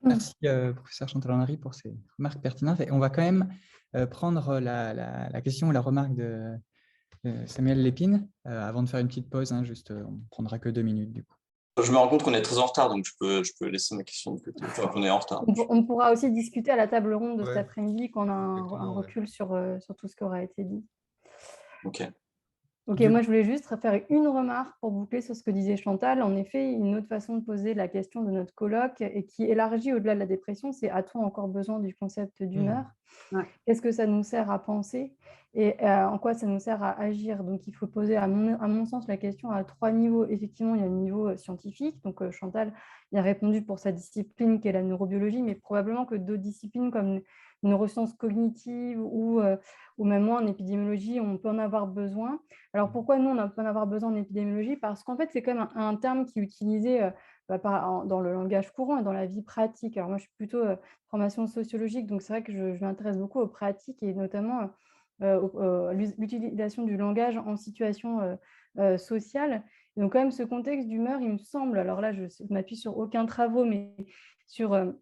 Merci, professeur Chantal-Henry, pour ces remarques pertinentes. Et on va quand même prendre la question ou la remarque de Samuel Lépine avant de faire une petite pause. Hein, juste, on ne prendra que 2 minutes du coup. Je me rends compte qu'on est très en retard, donc je peux laisser ma question de côté. Enfin, qu'on est en retard. On pourra aussi discuter à la table ronde de cet Ouais. après-midi quand on a un Exactement, recul sur tout ce qui aura été dit. Ok. Ok, moi je voulais juste faire une remarque pour boucler sur ce que disait Chantal. En effet, une autre façon de poser la question de notre colloque et qui élargit au-delà de la dépression, c'est a-t-on encore besoin du concept d'humeur? Qu'est-ce que ça nous sert à penser et en quoi ça nous sert à agir? Donc, il faut poser, à mon sens, la question à 3 niveaux. Effectivement, il y a le niveau scientifique. Donc, Chantal y a répondu pour sa discipline qui est la neurobiologie, mais probablement que d'autres disciplines comme neurosciences cognitives ou même moi en épidémiologie, on peut en avoir besoin. Alors, pourquoi nous, on peut en avoir besoin en épidémiologie? Parce qu'en fait, c'est quand même un terme qui est utilisé dans le langage courant et dans la vie pratique. Alors, moi, je suis plutôt formation sociologique, donc c'est vrai que je m'intéresse beaucoup aux pratiques et notamment l'utilisation du langage en situation sociale. Et donc, quand même, ce contexte d'humeur, il me semble, alors là, je ne m'appuie sur aucun travaux, mais sur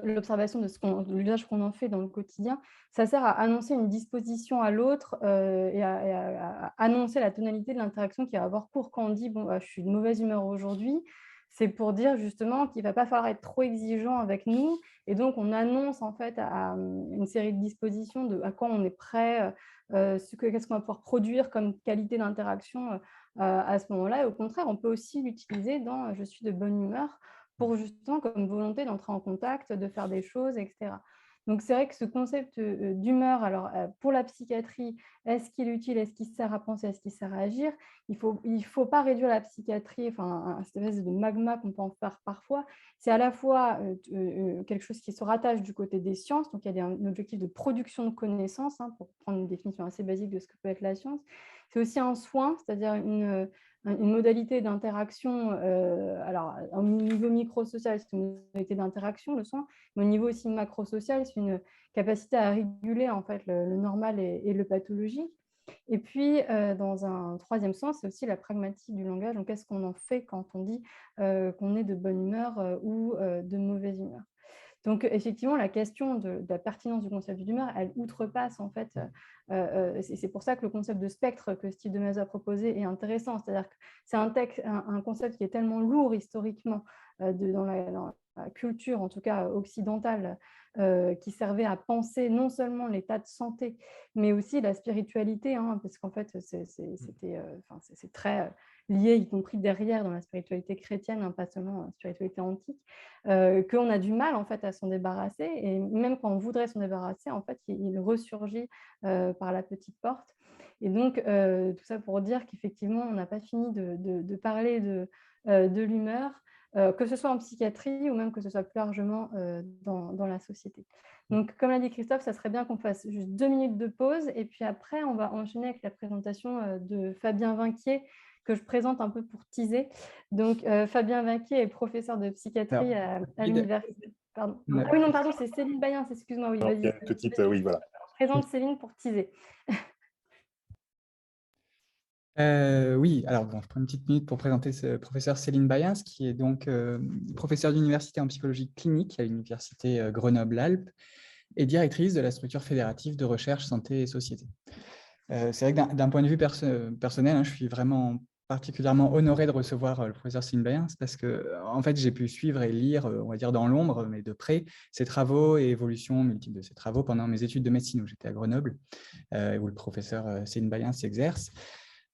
l'observation de l'usage qu'on en fait dans le quotidien, ça sert à annoncer une disposition à l'autre et à annoncer la tonalité de l'interaction qui va avoir cours. Quand on dit « bon, je suis de mauvaise humeur aujourd'hui », c'est pour dire justement qu'il ne va pas falloir être trop exigeant avec nous. Et donc, on annonce en fait une série de dispositions de à quoi on est prêt, qu'est-ce qu'on va pouvoir produire comme qualité d'interaction à ce moment-là. Et au contraire, on peut aussi l'utiliser dans « je suis de bonne humeur » pour justement comme volonté d'entrer en contact, de faire des choses, etc. Donc, c'est vrai que ce concept d'humeur, alors pour la psychiatrie, est-ce qu'il est utile, est-ce qu'il sert à penser, est-ce qu'il sert à agir? Il faut pas réduire la psychiatrie, enfin, cette espèce de magma qu'on peut en faire parfois. C'est à la fois quelque chose qui se rattache du côté des sciences, donc il y a un objectif de production de connaissances, hein, pour prendre une définition assez basique de ce que peut être la science. C'est aussi un soin, c'est-à-dire une modalité d'interaction, alors au niveau microsocial, c'est une modalité d'interaction, le soin, mais au niveau aussi macrosocial, c'est une capacité à réguler en fait le normal et le pathologique. Et puis, dans un troisième sens, c'est aussi la pragmatique du langage. Donc, qu'est-ce qu'on en fait quand on dit qu'on est de bonne humeur ou de mauvaise humeur? Donc, effectivement, la question de la pertinence du concept d'humeur, elle outrepasse en fait. C'est pour ça que le concept de spectre que Steve de Maza a proposé est intéressant. C'est-à-dire que c'est un concept qui est tellement lourd historiquement dans la culture, en tout cas occidentale, qui servait à penser non seulement l'état de santé, mais aussi la spiritualité, hein, parce qu'en fait, c'est très lié, y compris derrière dans la spiritualité chrétienne, hein, pas seulement la spiritualité antique, qu'on a du mal en fait à s'en débarrasser, et même quand on voudrait s'en débarrasser, en fait, il ressurgit par la petite porte. Et donc, tout ça pour dire qu'effectivement, on n'a pas fini de parler de l'humeur, que ce soit en psychiatrie ou même que ce soit plus largement dans la société. Donc, comme l'a dit Christophe, ça serait bien qu'on fasse juste 2 minutes de pause et puis après, on va enchaîner avec la présentation de Fabien Vinquier, que je présente un peu pour teaser. Donc, Fabien Vinquier est professeur de psychiatrie à l'université. Pardon. Ah oui, non, pardon, c'est Céline Bayens, excuse-moi. Oui, vas-y. Petite, oui, voilà. Je présente Céline pour teaser. Oui, alors bon, je prends une petite minute pour présenter ce professeur Céline Bayens, qui est donc professeure d'université en psychologie clinique à l'université Grenoble-Alpes et directrice de la structure fédérative de recherche santé et société. C'est vrai que d'un point de vue personnel, hein, je suis vraiment particulièrement honoré de recevoir le professeur Céline Bayens parce que, en fait, j'ai pu suivre et lire, on va dire dans l'ombre, mais de près, ses travaux et évolutions multiples de ses travaux pendant mes études de médecine où j'étais à Grenoble, où le professeur Céline Bayens s'exerce.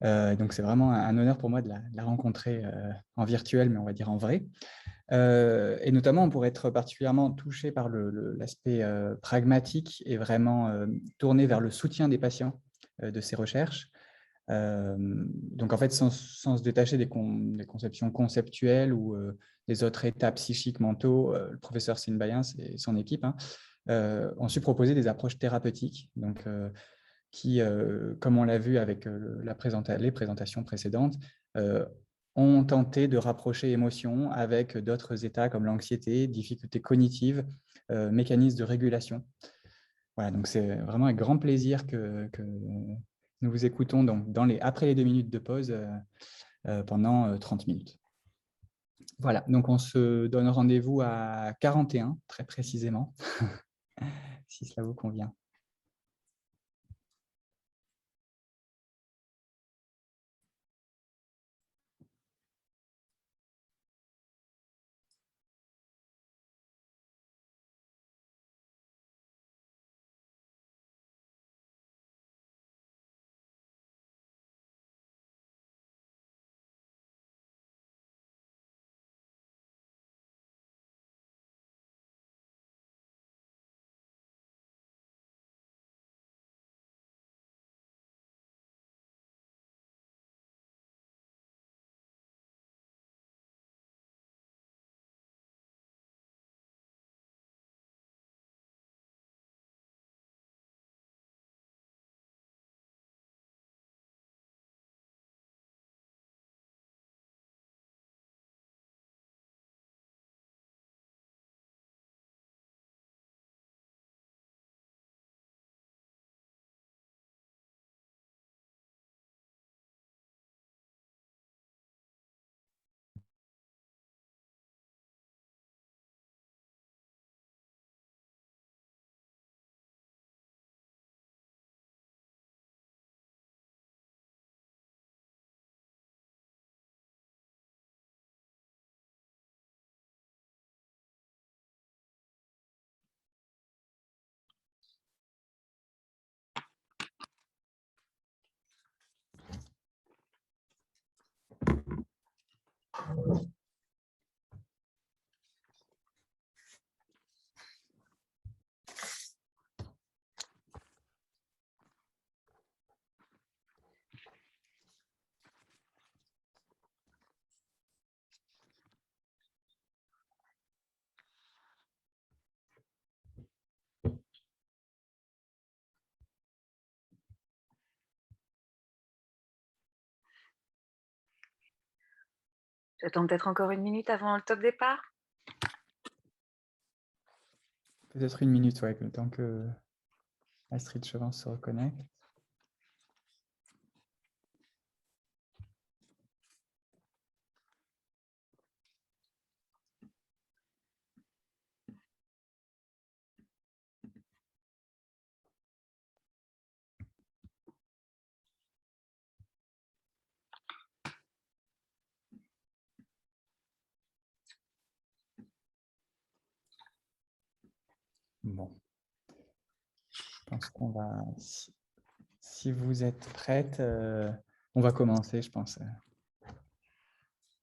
Donc, c'est vraiment un honneur pour moi de la rencontrer en virtuel, mais on va dire en vrai. Et notamment, on pourrait être particulièrement touché par l'aspect pragmatique et vraiment tourné vers le soutien des patients de ces recherches. Donc, en fait, sans se détacher des conceptions conceptuelles ou des autres états psychiques mentaux, le professeur Céline Bayens et son équipe ont su proposer des approches thérapeutiques, donc, qui, comme on l'a vu avec les présentations précédentes, ont tenté de rapprocher émotions avec d'autres états comme l'anxiété, difficultés cognitives, mécanismes de régulation. Voilà, donc c'est vraiment un grand plaisir que nous vous écoutons donc après les 2 minutes de pause pendant 30 minutes. Voilà, donc on se donne rendez-vous à 41, très précisément, si cela vous convient. J'attends peut-être encore 1 minute avant le top départ. Peut-être 1 minute, ouais, le temps que Astrid Chevance se reconnecte. Bon, je pense qu'on va, si vous êtes prête, on va commencer, je pense.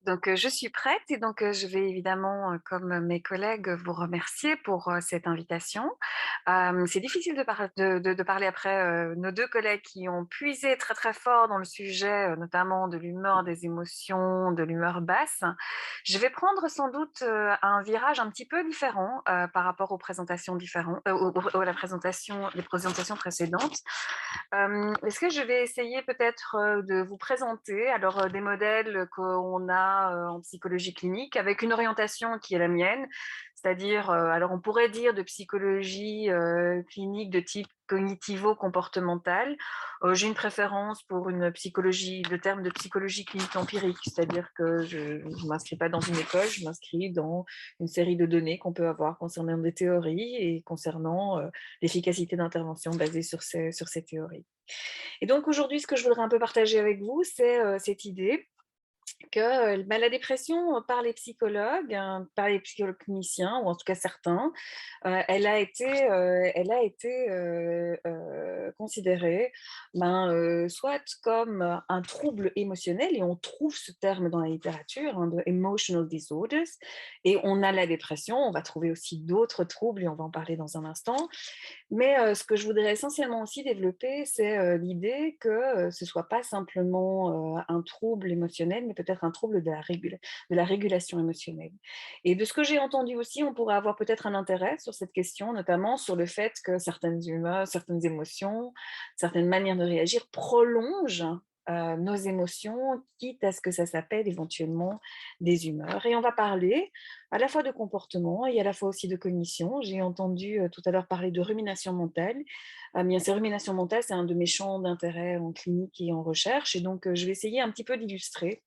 Donc, je suis prête et donc je vais évidemment, comme mes collègues, vous remercier pour cette invitation. C'est difficile de parler après nos 2 collègues qui ont puisé très, très fort dans le sujet, notamment de l'humeur, des émotions, de l'humeur basse. Je vais prendre sans doute un virage un petit peu différent par rapport aux présentations différentes, les présentations précédentes. Est-ce que je vais essayer peut-être de vous présenter alors des modèles qu'on a en psychologie clinique avec une orientation qui est la mienne, c'est-à-dire, alors on pourrait dire de psychologie clinique de type cognitivo-comportemental. J'ai une préférence pour une psychologie, le terme de psychologie clinique empirique, c'est-à-dire que je ne m'inscris pas dans une école, je m'inscris dans une série de données qu'on peut avoir concernant des théories et concernant l'efficacité d'intervention basée sur ces théories. Et donc aujourd'hui, ce que je voudrais un peu partager avec vous, c'est cette idée que la dépression par les psychologues, par les psychologues cliniciens, ou en tout cas certains, elle a été considérée soit comme un trouble émotionnel, et on trouve ce terme dans la littérature, de emotional disorders, et on a la dépression, on va trouver aussi d'autres troubles, et on va en parler dans un instant. Mais ce que je voudrais essentiellement aussi développer, c'est l'idée que ce ne soit pas simplement un trouble émotionnel, mais peut-être un trouble de la régulation émotionnelle. Et de ce que j'ai entendu aussi, on pourrait avoir peut-être un intérêt sur cette question, notamment sur le fait que certaines humeurs, certaines émotions, certaines manières de réagir prolongent nos émotions, quitte à ce que ça s'appelle éventuellement des humeurs. Et on va parler à la fois de comportement et à la fois aussi de cognition. J'ai entendu tout à l'heure parler de rumination mentale. Bien, ces ruminations mentales, c'est un de mes champs d'intérêt en clinique et en recherche. Et donc, je vais essayer un petit peu d'illustrer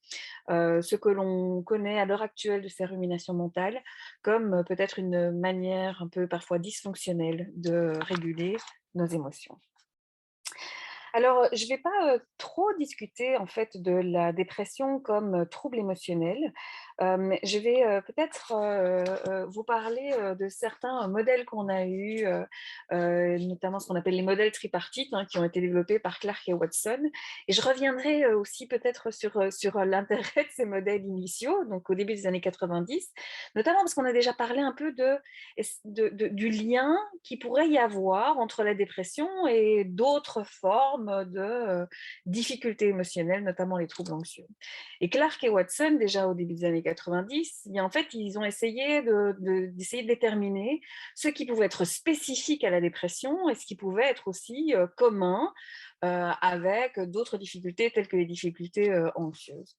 ce que l'on connaît à l'heure actuelle de ces ruminations mentales comme peut-être une manière un peu parfois dysfonctionnelle de réguler nos émotions. Alors, je ne vais pas trop discuter en fait de la dépression comme trouble émotionnel. Je vais peut-être vous parler de certains modèles qu'on a eus, notamment ce qu'on appelle les modèles tripartites, hein, qui ont été développés par Clark et Watson. Et je reviendrai aussi peut-être sur l'intérêt de ces modèles initiaux, donc au début des années 90, notamment parce qu'on a déjà parlé un peu du lien qu'il pourrait y avoir entre la dépression et d'autres formes de difficultés émotionnelles, notamment les troubles anxieux. Et Clark et Watson, déjà au début des années 90, en fait, ils ont essayé d'essayer de déterminer ce qui pouvait être spécifique à la dépression et ce qui pouvait être aussi commun avec d'autres difficultés telles que les difficultés anxieuses.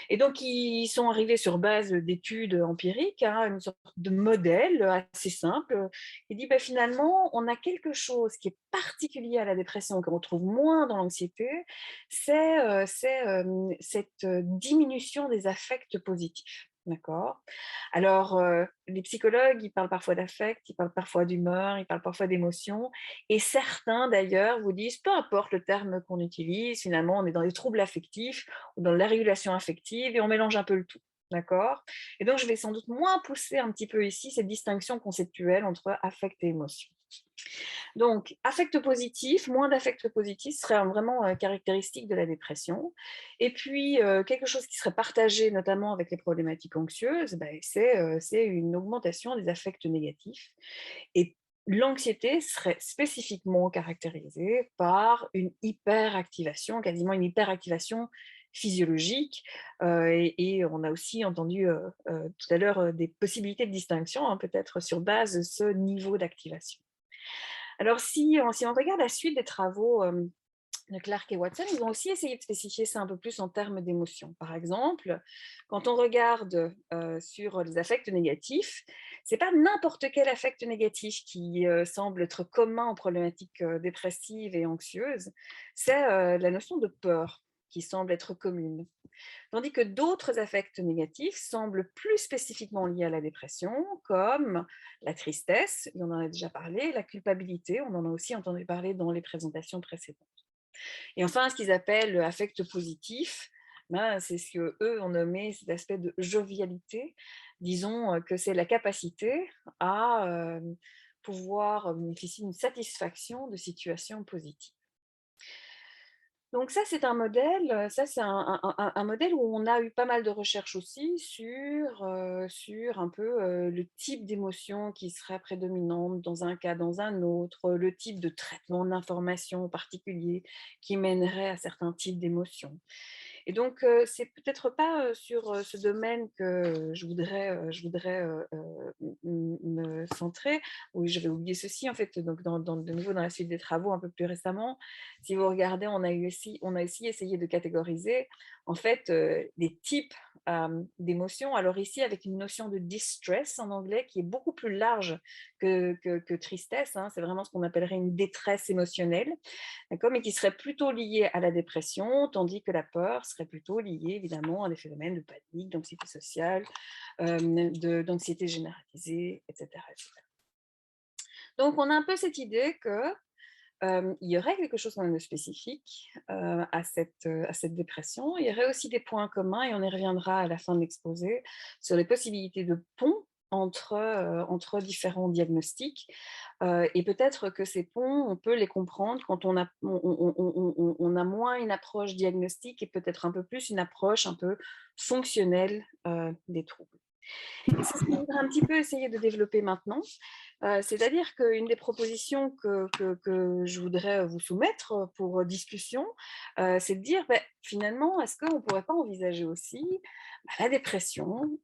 Et donc, ils sont arrivés sur base d'études empiriques, hein, une sorte de modèle assez simple. Il dit, finalement, on a quelque chose qui est particulier à la dépression, qu'on retrouve moins dans l'anxiété, c'est cette diminution des affects positifs. D'accord. Alors, les psychologues, ils parlent parfois d'affect, ils parlent parfois d'humeur, ils parlent parfois d'émotion. Et certains, d'ailleurs, vous disent, peu importe le terme qu'on utilise, finalement, on est dans les troubles affectifs ou dans la régulation affective et on mélange un peu le tout. D'accord. Et donc, je vais sans doute moins pousser un petit peu ici cette distinction conceptuelle entre affect et émotion. Donc, affect positif, moins d'affect positif serait vraiment caractéristique de la dépression. Et puis, quelque chose qui serait partagé notamment avec les problématiques anxieuses, c'est une augmentation des affects négatifs. Et l'anxiété serait spécifiquement caractérisée par une hyperactivation, quasiment une hyperactivation physiologique. Et on a aussi entendu tout à l'heure des possibilités de distinction, hein, peut-être sur base de ce niveau d'activation. Alors, si on regarde la suite des travaux de Clark et Watson, ils ont aussi essayé de spécifier ça un peu plus en termes d'émotions. Par exemple, quand on regarde sur les affects négatifs, ce n'est pas n'importe quel affect négatif qui semble être commun aux problématiques dépressives et anxieuses, c'est la notion de peur qui semble être commune. Tandis que d'autres affects négatifs semblent plus spécifiquement liés à la dépression, comme la tristesse, on en a déjà parlé, la culpabilité, on en a aussi entendu parler dans les présentations précédentes. Et enfin, ce qu'ils appellent affect positif, c'est ce qu'eux ont nommé cet aspect de jovialité. Disons que c'est la capacité à pouvoir bénéficier d'une satisfaction de situations positives. Donc ça, c'est un modèle, un modèle où on a eu pas mal de recherches aussi sur un peu le type d'émotion qui serait prédominante dans un cas, dans un autre, le type de traitement d'information particulier qui mènerait à certains types d'émotions. Et donc, c'est peut-être pas sur ce domaine que je voudrais me centrer. Oui, j'avais oublié ceci, en fait, donc de nouveau dans la suite des travaux un peu plus récemment. Si vous regardez, on a aussi essayé de catégoriser, en fait, des types d'émotions. Alors ici, avec une notion de distress en anglais qui est beaucoup plus large que tristesse, hein. C'est vraiment ce qu'on appellerait une détresse émotionnelle, d'accord, mais qui serait plutôt liée à la dépression, tandis que la peur serait plutôt liée évidemment à des phénomènes de panique, d'anxiété sociale, d'anxiété généralisée, etc., etc. Donc, on a un peu cette idée qu'il y aurait quelque chose quand même de spécifique à cette dépression. Il y aurait aussi des points communs, et on y reviendra à la fin de l'exposé, sur les possibilités de pont entre différents diagnostics. Et peut-être que ces ponts, on peut les comprendre quand on a moins une approche diagnostique et peut-être un peu plus une approche un peu fonctionnelle des troubles. Et c'est ce que je voudrais un petit peu essayer de développer maintenant. C'est-à-dire qu'une des propositions que je voudrais vous soumettre pour discussion, c'est de dire, finalement, est-ce qu'on ne pourrait pas envisager aussi la dépression,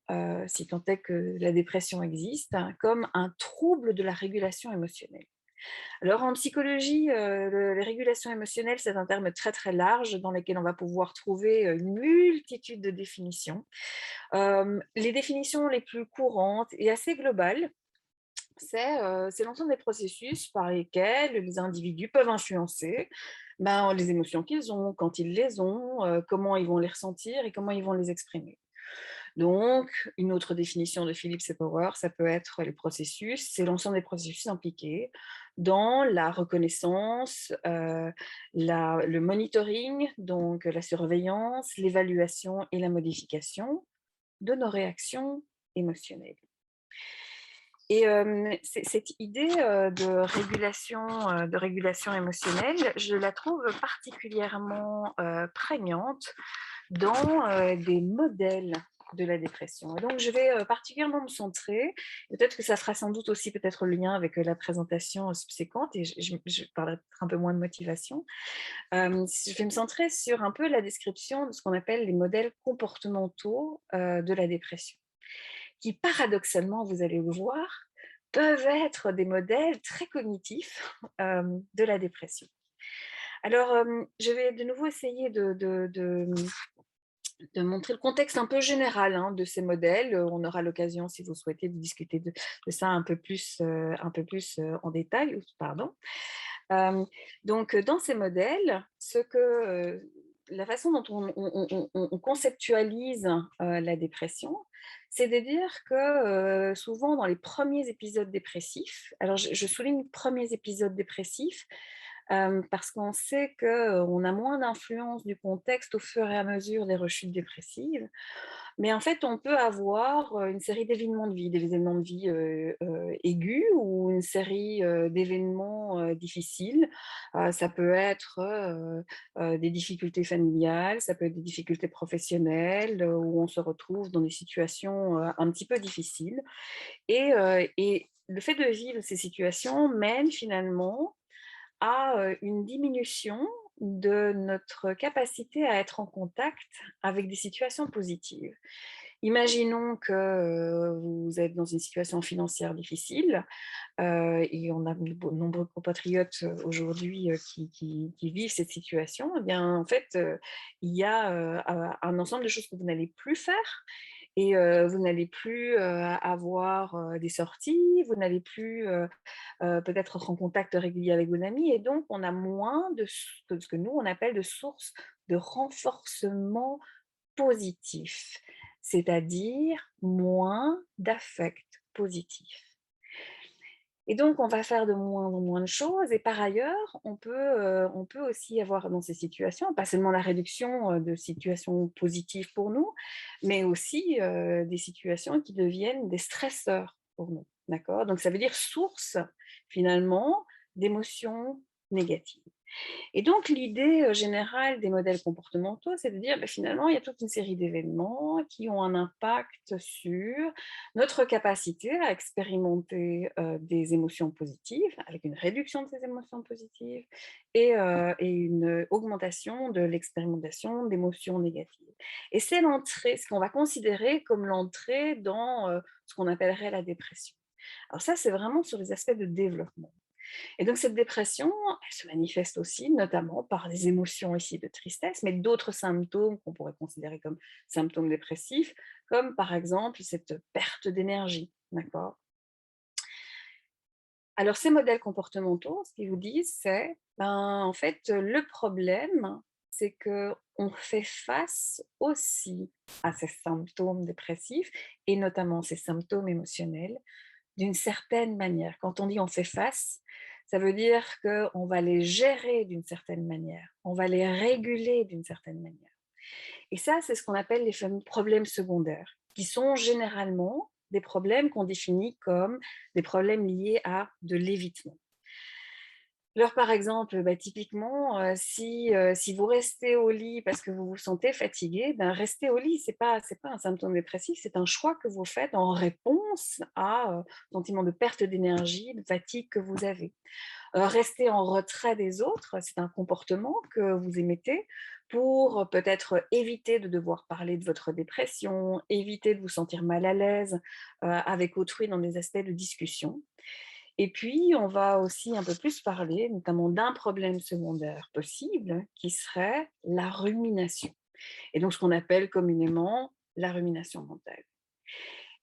si tant est que la dépression existe, hein, comme un trouble de la régulation émotionnelle. Alors en psychologie, les régulations émotionnelles, c'est un terme très très large dans lequel on va pouvoir trouver une multitude de définitions. Les définitions les plus courantes et assez globales, c'est l'ensemble des processus par lesquels les individus peuvent influencer les émotions qu'ils ont, quand ils les ont, comment ils vont les ressentir et comment ils vont les exprimer. Donc, une autre définition de Phillips et Power, ça peut être les processus, c'est l'ensemble des processus impliqués dans la reconnaissance, le monitoring, donc la surveillance, l'évaluation et la modification de nos réactions émotionnelles. Et cette idée de régulation émotionnelle, je la trouve particulièrement prégnante dans des modèles de la dépression. Et donc, je vais particulièrement me centrer, peut-être que ça fera sans doute aussi peut-être le lien avec la présentation subséquente, et je parlerai peut-être un peu moins de motivation. Je vais me centrer sur un peu la description de ce qu'on appelle les modèles comportementaux de la dépression, qui paradoxalement, vous allez le voir, peuvent être des modèles très cognitifs de la dépression. Alors, je vais de nouveau essayer de montrer le contexte un peu général de ces modèles. On aura l'occasion, si vous souhaitez, de discuter de ça un peu plus en détail. Pardon. Donc, dans ces modèles, la façon dont on conceptualise la dépression, c'est de dire que souvent dans les premiers épisodes dépressifs, alors je souligne premiers épisodes dépressifs, parce qu'on sait qu'on a moins d'influence du contexte au fur et à mesure des rechutes dépressives. Mais en fait, on peut avoir une série d'événements de vie, des événements de vie aigus ou une série d'événements difficiles. Ça peut être des difficultés familiales, ça peut être des difficultés professionnelles, où on se retrouve dans des situations un petit peu difficiles. Et le fait de vivre ces situations mène finalement à une diminution de notre capacité à être en contact avec des situations positives. Imaginons que vous êtes dans une situation financière difficile, et on a de nombreux compatriotes aujourd'hui qui vivent cette situation. Eh bien, en fait, il y a un ensemble de choses que vous n'allez plus faire. Et vous n'allez plus avoir des sorties, vous n'allez plus peut-être être en contact régulier avec vos amis, et donc on a moins de ce que nous on appelle de sources de renforcement positif, c'est-à-dire moins d'affect positif. Et donc, on va faire de moins en moins de choses. Et par ailleurs, on peut aussi avoir dans ces situations, pas seulement la réduction de situations positives pour nous, mais aussi des situations qui deviennent des stresseurs pour nous. D'accord ? Donc, ça veut dire source, finalement, d'émotions négatives. Et donc, l'idée générale des modèles comportementaux, c'est de dire finalement, il y a toute une série d'événements qui ont un impact sur notre capacité à expérimenter des émotions positives, avec une réduction de ces émotions positives et une augmentation de l'expérimentation d'émotions négatives. Et c'est l'entrée, ce qu'on va considérer comme l'entrée dans ce qu'on appellerait la dépression. Alors ça, c'est vraiment sur les aspects de développement. Et donc cette dépression, elle se manifeste aussi notamment par des émotions ici de tristesse, mais d'autres symptômes qu'on pourrait considérer comme symptômes dépressifs, comme par exemple cette perte d'énergie. D'accord ? Alors ces modèles comportementaux, ce qu'ils vous disent, c'est en fait le problème, c'est qu'on fait face aussi à ces symptômes dépressifs et notamment ces symptômes émotionnels d'une certaine manière. Quand on dit on fait face, ça veut dire qu'on va les gérer d'une certaine manière, on va les réguler d'une certaine manière. Et ça, c'est ce qu'on appelle les fameux problèmes secondaires, qui sont généralement des problèmes qu'on définit comme des problèmes liés à de l'évitement. Alors, par exemple, typiquement, si vous restez au lit parce que vous vous sentez fatigué, rester au lit, c'est pas un symptôme dépressif, c'est un choix que vous faites en réponse à un sentiment de perte d'énergie, de fatigue que vous avez. Rester en retrait des autres, c'est un comportement que vous émettez pour peut-être éviter de devoir parler de votre dépression, éviter de vous sentir mal à l'aise avec autrui dans des aspects de discussion. Et puis, on va aussi un peu plus parler, notamment d'un problème secondaire possible, qui serait la rumination. Et donc, ce qu'on appelle communément la rumination mentale.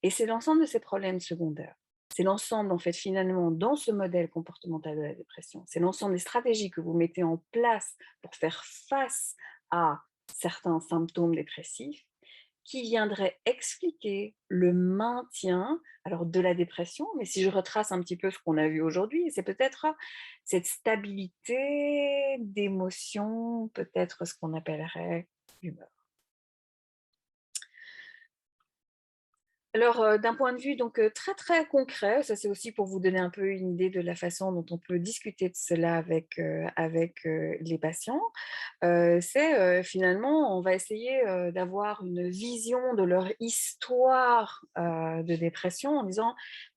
Et c'est l'ensemble de ces problèmes secondaires. C'est l'ensemble, en fait, finalement, dans ce modèle comportemental de la dépression. C'est l'ensemble des stratégies que vous mettez en place pour faire face à certains symptômes dépressifs qui viendraient expliquer le maintien alors de la dépression. Mais si je retrace un petit peu ce qu'on a vu aujourd'hui, c'est peut-être cette stabilité d'émotion, peut-être ce qu'on appellerait l'humeur. Alors, d'un point de vue donc très, très concret, ça c'est aussi pour vous donner un peu une idée de la façon dont on peut discuter de cela avec les patients. C'est finalement, on va essayer d'avoir une vision de leur histoire de dépression en disant: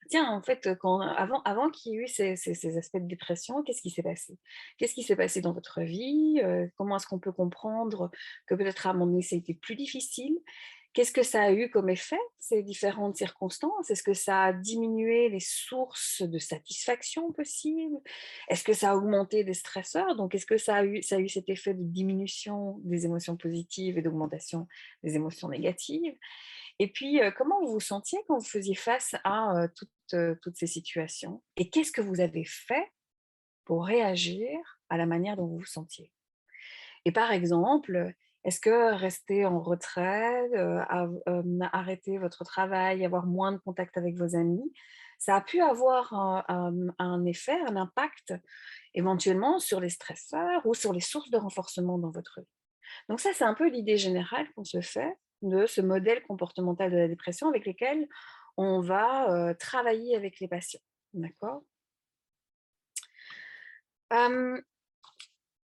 «Tiens, en fait, avant qu'il y ait eu ces aspects de dépression, qu'est-ce qui s'est passé? Qu'est-ce qui s'est passé dans votre vie? Comment est-ce qu'on peut comprendre que peut-être à un moment donné, ça a été plus difficile? Qu'est-ce que ça a eu comme effet, ces différentes circonstances? Est-ce que ça a diminué les sources de satisfaction possibles? Est-ce que ça a augmenté des stresseurs? Donc, est-ce que ça a eu cet effet de diminution des émotions positives et d'augmentation des émotions négatives? Et puis, comment vous vous sentiez quand vous faisiez face à toutes ces situations? Et qu'est-ce que vous avez fait pour réagir à la manière dont vous vous sentiez? Et par exemple, est-ce que rester en retrait, arrêter votre travail, avoir moins de contact avec vos amis, ça a pu avoir un effet, un impact éventuellement sur les stresseurs ou sur les sources de renforcement dans votre vie? Donc ça, c'est un peu l'idée générale qu'on se fait de ce modèle comportemental de la dépression avec lequel on va travailler avec les patients. D'accord? Hem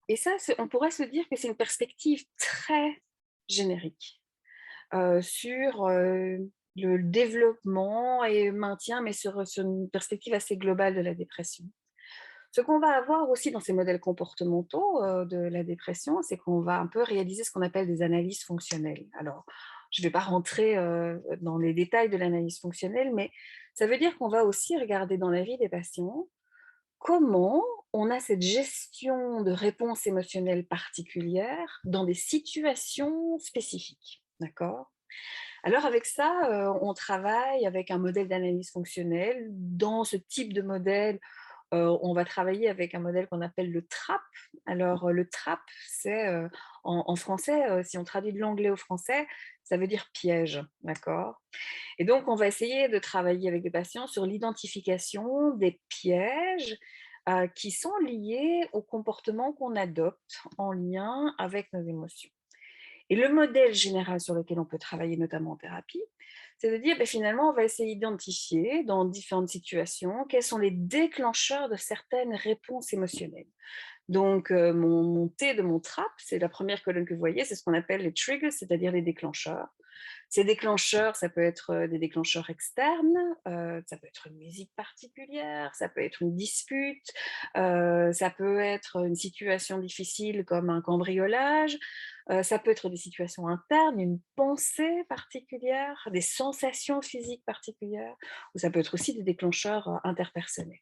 Et ça, on pourrait se dire que c'est une perspective très générique sur le développement et maintien, mais sur une perspective assez globale de la dépression. Ce qu'on va avoir aussi dans ces modèles comportementaux de la dépression, c'est qu'on va un peu réaliser ce qu'on appelle des analyses fonctionnelles. Alors, je ne vais pas rentrer dans les détails de l'analyse fonctionnelle, mais ça veut dire qu'on va aussi regarder dans la vie des patients comment on a cette gestion de réponses émotionnelles particulières dans des situations spécifiques, d'accord? Alors avec ça, on travaille avec un modèle d'analyse fonctionnelle. Dans ce type de modèle, on va travailler avec un modèle qu'on appelle le TRAP. Alors le TRAP, c'est en français, si on traduit de l'anglais au français, ça veut dire piège, d'accord? Et donc, on va essayer de travailler avec des patients sur l'identification des pièges qui sont liés au comportement qu'on adopte en lien avec nos émotions. Et le modèle général sur lequel on peut travailler, notamment en thérapie, c'est de dire, ben, finalement, on va essayer d'identifier dans différentes situations quels sont les déclencheurs de certaines réponses émotionnelles. Donc, mon T de mon TRAP, c'est la première colonne que vous voyez, c'est ce qu'on appelle les triggers, c'est-à-dire les déclencheurs. Ces déclencheurs, ça peut être des déclencheurs externes, ça peut être une musique particulière, ça peut être une dispute, ça peut être une situation difficile comme un cambriolage, ça peut être des situations internes, une pensée particulière, des sensations physiques particulières, ou ça peut être aussi des déclencheurs interpersonnels.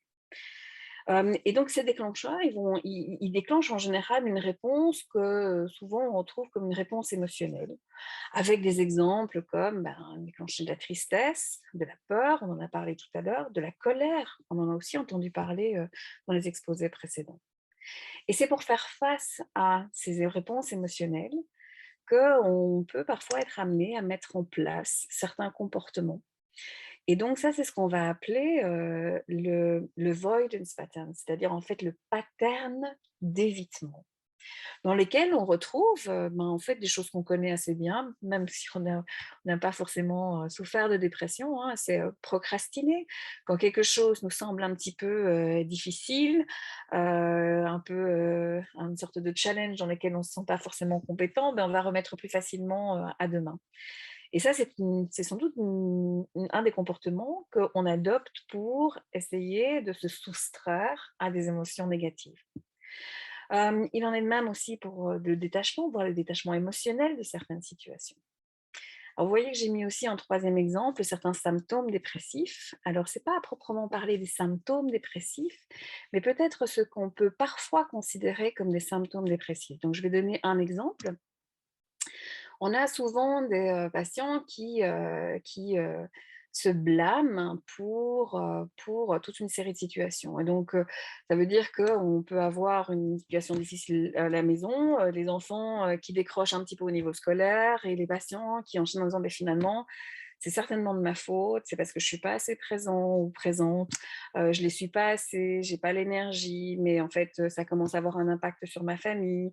Et donc ces déclencheurs, ils déclenchent en général une réponse que souvent on retrouve comme une réponse émotionnelle, avec des exemples comme déclencher de la tristesse, de la peur, on en a parlé tout à l'heure, de la colère, on en a aussi entendu parler dans les exposés précédents. Et c'est pour faire face à ces réponses émotionnelles qu'on peut parfois être amené à mettre en place certains comportements. Et donc ça, c'est ce qu'on va appeler le avoidance pattern, c'est-à-dire en fait le pattern d'évitement, dans lesquels on retrouve en fait des choses qu'on connaît assez bien, même si on n'a pas forcément souffert de dépression, hein, c'est procrastiner. Quand quelque chose nous semble un petit peu difficile, un peu une sorte de challenge dans lequel on ne se sent pas forcément compétent, on va remettre plus facilement à demain. Et ça, c'est sans doute un des comportements qu'on adopte pour essayer de se soustraire à des émotions négatives. Il en est de même aussi pour le détachement, voire le détachement émotionnel de certaines situations. Alors, vous voyez que j'ai mis aussi un troisième exemple, certains symptômes dépressifs. Alors, ce n'est pas à proprement parler des symptômes dépressifs, mais peut-être ce qu'on peut parfois considérer comme des symptômes dépressifs. Donc, je vais donner un exemple. On a souvent des patients qui se blâment pour toute une série de situations. Et donc, ça veut dire qu'on peut avoir une situation difficile à la maison, les enfants qui décrochent un petit peu au niveau scolaire et les patients qui enchaînent en disant: «Beh, finalement, c'est certainement de ma faute, c'est parce que je ne suis pas assez présent ou présente, je ne les suis pas assez, j'ai pas l'énergie, mais en fait, ça commence à avoir un impact sur ma famille».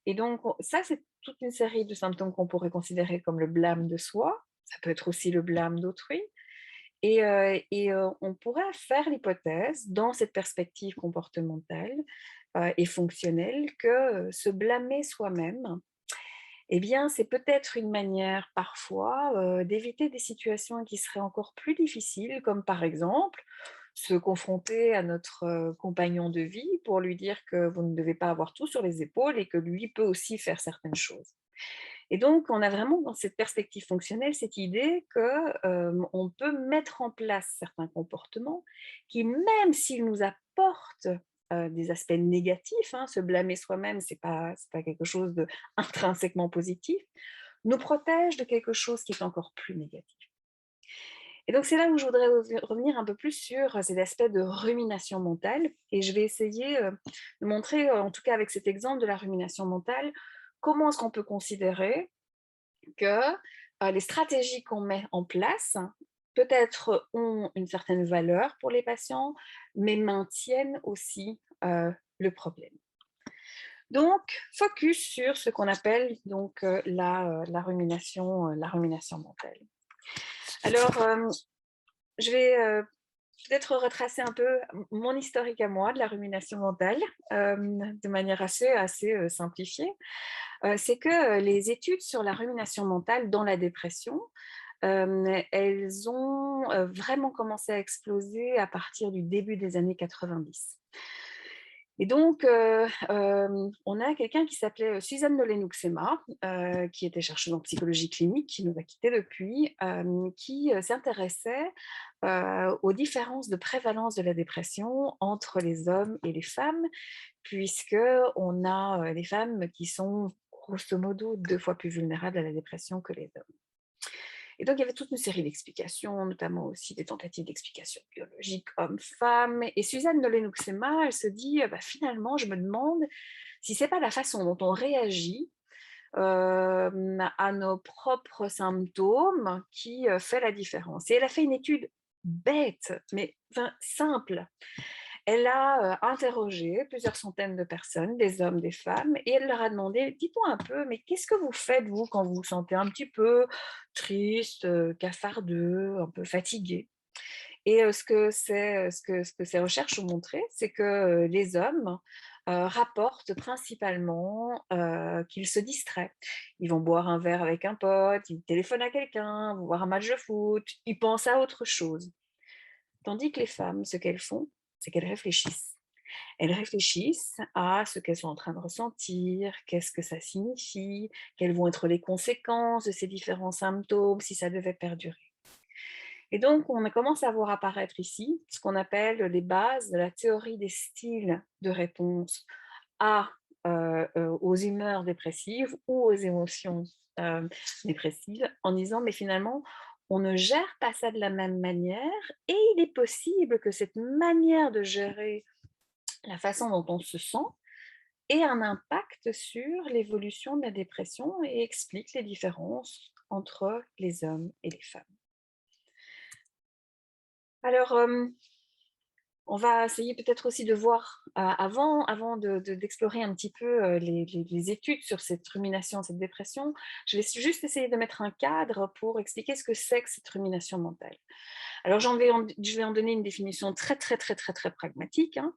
Et donc, ça, c'est toute une série de symptômes qu'on pourrait considérer comme le blâme de soi. Ça peut être aussi le blâme d'autrui. On pourrait faire l'hypothèse, dans cette perspective comportementale et fonctionnelle, que se blâmer soi-même, eh bien, c'est peut-être une manière parfois d'éviter des situations qui seraient encore plus difficiles, comme par exemple se confronter à notre compagnon de vie pour lui dire que vous ne devez pas avoir tout sur les épaules et que lui peut aussi faire certaines choses. Et donc, on a vraiment dans cette perspective fonctionnelle cette idée qu'on peut mettre en place certains comportements qui, même s'ils nous apportent des aspects négatifs, hein, se blâmer soi-même, c'est pas quelque chose d'intrinsèquement positif, nous protègent de quelque chose qui est encore plus négatif. Et donc, c'est là où je voudrais revenir un peu plus sur cet aspect de rumination mentale. Et je vais essayer de montrer, en tout cas avec cet exemple de la rumination mentale, comment est-ce qu'on peut considérer que les stratégies qu'on met en place, peut-être ont une certaine valeur pour les patients, mais maintiennent aussi le problème. Donc, focus sur ce qu'on appelle donc la rumination mentale. Alors, je vais peut-être retracer un peu mon historique à moi de la rumination mentale de manière assez simplifiée. C'est que les études sur la rumination mentale dans la dépression, elles ont vraiment commencé à exploser à partir du début des années 90. Et donc, on a quelqu'un qui s'appelait Suzanne Nollet-Nouxema, qui était chercheuse en psychologie clinique, qui nous a quittés depuis, qui s'intéressait aux différences de prévalence de la dépression entre les hommes et les femmes, puisqu'on a les femmes qui sont grosso modo 2 fois plus vulnérables à la dépression que les hommes. Et donc, il y avait toute une série d'explications, notamment aussi des tentatives d'explications biologiques hommes-femmes. Et Suzanne Nollet-Nouxema, elle se dit, bah, finalement, je me demande si c'est pas la façon dont on réagit à nos propres symptômes qui fait la différence. Et elle a fait une étude bête, mais simple. Elle a interrogé plusieurs centaines de personnes, des hommes, des femmes, et elle leur a demandé: «Dites-moi un peu, mais qu'est-ce que vous faites, vous, quand vous vous sentez un petit peu triste, cafardeux, un peu fatigué?» Et ce que ces recherches ont montré, c'est que les hommes rapportent principalement qu'ils se distraient. Ils vont boire un verre avec un pote, ils téléphonent à quelqu'un, vont voir un match de foot, ils pensent à autre chose. Tandis que les femmes, ce qu'elles font, c'est qu'elles réfléchissent. Elles réfléchissent à ce qu'elles sont en train de ressentir, qu'est-ce que ça signifie, quelles vont être les conséquences de ces différents symptômes si ça devait perdurer. Et donc, on commence à voir apparaître ici ce qu'on appelle les bases de la théorie des styles de réponse aux humeurs dépressives ou aux émotions dépressives, en disant, mais finalement, on ne gère pas ça de la même manière et il est possible que cette manière de gérer la façon dont on se sent ait un impact sur l'évolution de la dépression et explique les différences entre les hommes et les femmes. Alors, on va essayer peut-être aussi de voir, avant d'explorer un petit peu les études sur cette rumination, cette dépression, je vais juste essayer de mettre un cadre pour expliquer ce que c'est que cette rumination mentale. Alors, je vais en donner une définition très, très, très, très, très pragmatique, hein.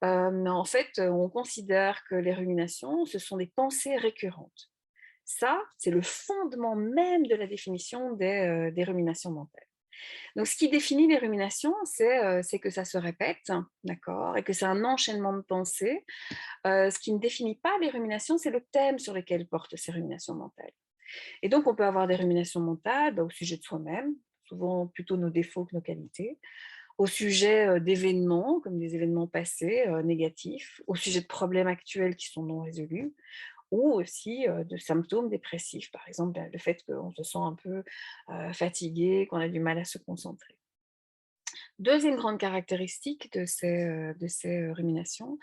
Mais en fait, on considère que les ruminations, ce sont des pensées récurrentes. Ça, c'est le fondement même de la définition des ruminations mentales. Donc, ce qui définit les ruminations, c'est que ça se répète, d'accord, et que c'est un enchaînement de pensées. Ce qui ne définit pas les ruminations, c'est le thème sur lequel portent ces ruminations mentales. Et donc, on peut avoir des ruminations mentales au sujet de soi-même, souvent plutôt nos défauts que nos qualités, au sujet d'événements, comme des événements passés négatifs, au sujet de problèmes actuels qui sont non résolus, ou aussi de symptômes dépressifs, par exemple le fait qu'on se sent un peu fatigué, qu'on a du mal à se concentrer. Deuxième grande caractéristique de ces ruminations,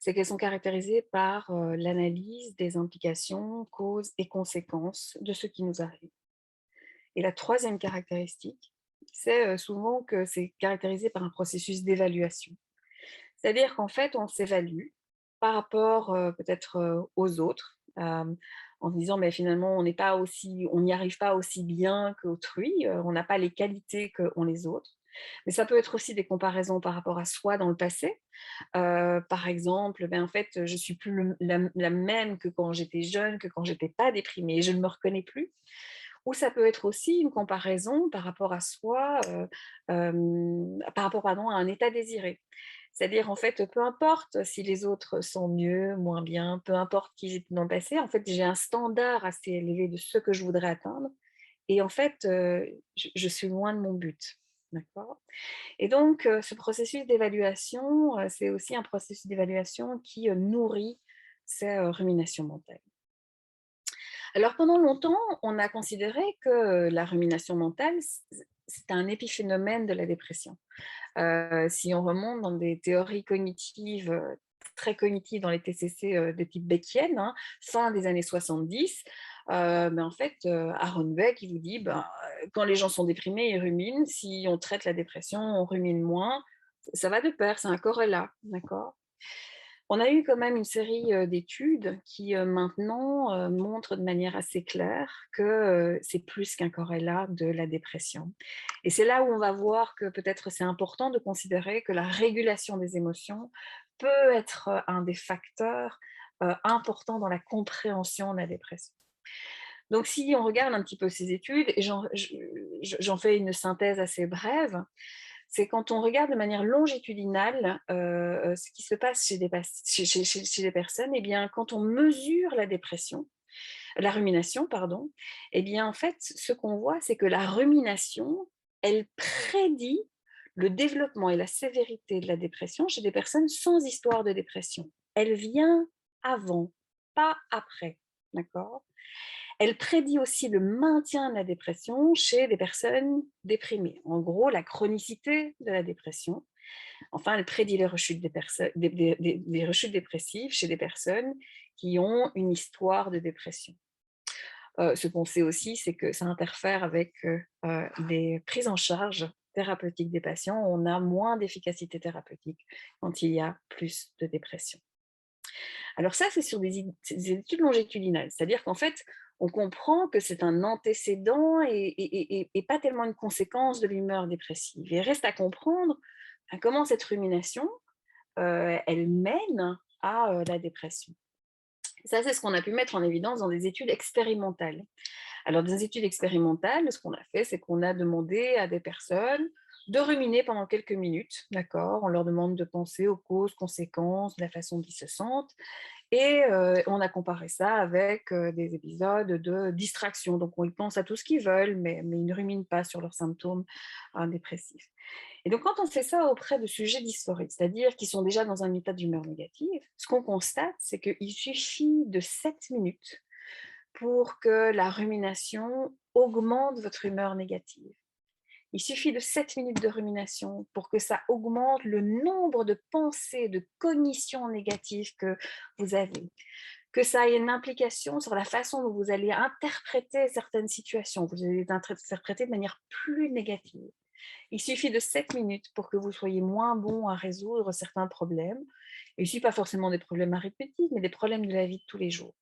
c'est qu'elles sont caractérisées par l'analyse des implications, causes et conséquences de ce qui nous arrive. Et la troisième caractéristique, c'est souvent que c'est caractérisé par un processus d'évaluation. C'est-à-dire qu'en fait, on s'évalue par rapport peut-être aux autres, en se disant, mais finalement, on n'y arrive pas aussi bien qu'autrui, on n'a pas les qualités qu'ont les autres. Mais ça peut être aussi des comparaisons par rapport à soi dans le passé. Par exemple, ben, en fait, je suis plus la même que quand j'étais jeune, que quand j'étais pas déprimée, je ne me reconnais plus. Ou ça peut être aussi une comparaison par rapport à soi, par rapport pardon, à un état désiré. C'est-à-dire, en fait, peu importe si les autres sont mieux, moins bien, peu importe qui j'étais dans le passé, en fait, j'ai un standard assez élevé de ce que je voudrais atteindre. Et en fait, je suis loin de mon but. D'accord. Et donc, ce processus d'évaluation, c'est aussi un processus d'évaluation qui nourrit ces ruminations mentales. Alors, pendant longtemps, on a considéré que la rumination mentale, c'est un épiphénomène de la dépression. Si on remonte dans des théories cognitives, très cognitives dans les TCC de type Beckienne, hein, fin des années 70, ben en fait, Aaron Beck, il vous dit, ben, quand les gens sont déprimés, ils ruminent. Si on traite la dépression, on rumine moins. Ça va de pair, c'est un corrélat, d'accord? On a eu quand même une série d'études qui maintenant montrent de manière assez claire que c'est plus qu'un corrélat de la dépression. Et c'est là où on va voir que peut-être c'est important de considérer que la régulation des émotions peut être un des facteurs importants dans la compréhension de la dépression. Donc si on regarde un petit peu ces études, et j'en fais une synthèse assez brève, c'est quand on regarde de manière longitudinale ce qui se passe chez les personnes, et bien, quand on mesure la rumination, pardon, et bien, en fait, ce qu'on voit, c'est que la rumination, elle prédit le développement et la sévérité de la dépression chez des personnes sans histoire de dépression. Elle vient avant, pas après, d'accord ? Elle prédit aussi le maintien de la dépression chez des personnes déprimées. En gros, la chronicité de la dépression. Enfin, elle prédit les rechutes, des rechutes dépressives chez des personnes qui ont une histoire de dépression. Ce qu'on sait aussi, c'est que ça interfère avec les prises en charge thérapeutiques des patients. On a moins d'efficacité thérapeutique quand il y a plus de dépression. Alors ça, c'est sur des études longitudinales, c'est-à-dire qu'en fait, on comprend que c'est un antécédent et pas tellement une conséquence de l'humeur dépressive. Il reste à comprendre comment cette rumination, elle mène à la dépression. Ça, c'est ce qu'on a pu mettre en évidence dans des études expérimentales. Alors, dans des études expérimentales, ce qu'on a fait, c'est qu'on a demandé à des personnes de ruminer pendant quelques minutes, d'accord? On leur demande de penser aux causes, conséquences, de la façon dont ils se sentent. Et on a comparé ça avec des épisodes de distraction. Donc, ils pensent à tout ce qu'ils veulent, mais ils ne ruminent pas sur leurs symptômes dépressifs. Et donc, quand on fait ça auprès de sujets dysphoriques, c'est-à-dire qui sont déjà dans un état d'humeur négative, ce qu'on constate, c'est qu'il suffit de 7 minutes pour que la rumination augmente votre humeur négative. Il suffit de 7 minutes de rumination pour que ça augmente le nombre de pensées, de cognitions négatives que vous avez. Que ça ait une implication sur la façon dont vous allez interpréter certaines situations. Vous allez les interpréter de manière plus négative. Il suffit de 7 minutes pour que vous soyez moins bon à résoudre certains problèmes. Et ici, pas forcément des problèmes arithmétiques, mais des problèmes de la vie de tous les jours.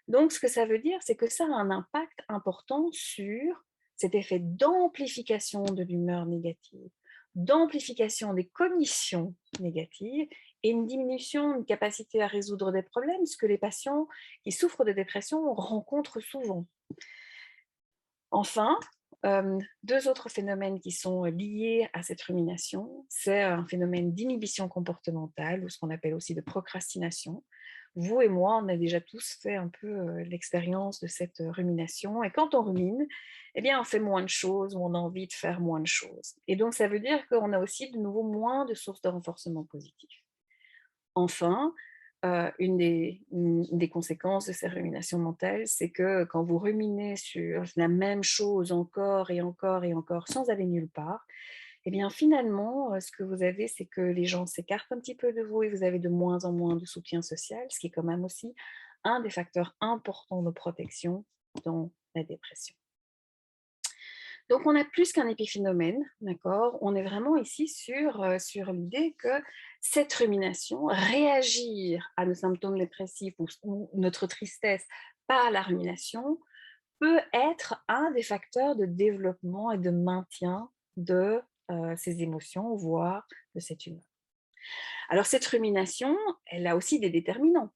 Donc, ce que ça veut dire, c'est que ça a un impact important sur cet effet d'amplification de l'humeur négative, d'amplification des cognitions négatives et une diminution de capacité à résoudre des problèmes, ce que les patients qui souffrent de dépression rencontrent souvent. Enfin, deux autres phénomènes qui sont liés à cette rumination. C'est un phénomène d'inhibition comportementale, ou ce qu'on appelle aussi de procrastination. Vous et moi, on a déjà tous fait un peu l'expérience de cette rumination. Et quand on rumine, eh bien, on fait moins de choses, ou on a envie de faire moins de choses. Et donc, ça veut dire qu'on a aussi de nouveau moins de sources de renforcement positif. Enfin, une des conséquences de ces ruminations mentales, c'est que quand vous ruminez sur la même chose encore et encore et encore sans aller nulle part, eh bien finalement, ce que vous avez, c'est que les gens s'écartent un petit peu de vous et vous avez de moins en moins de soutien social, ce qui est quand même aussi un des facteurs importants de protection dans la dépression. Donc, on a plus qu'un épiphénomène, d'accord? On est vraiment ici sur l'idée que cette rumination, réagir à nos symptômes dépressifs ou notre tristesse par la rumination, peut être un des facteurs de développement et de maintien de ces émotions, voire de cette humeur. Alors, cette rumination, elle a aussi des déterminants.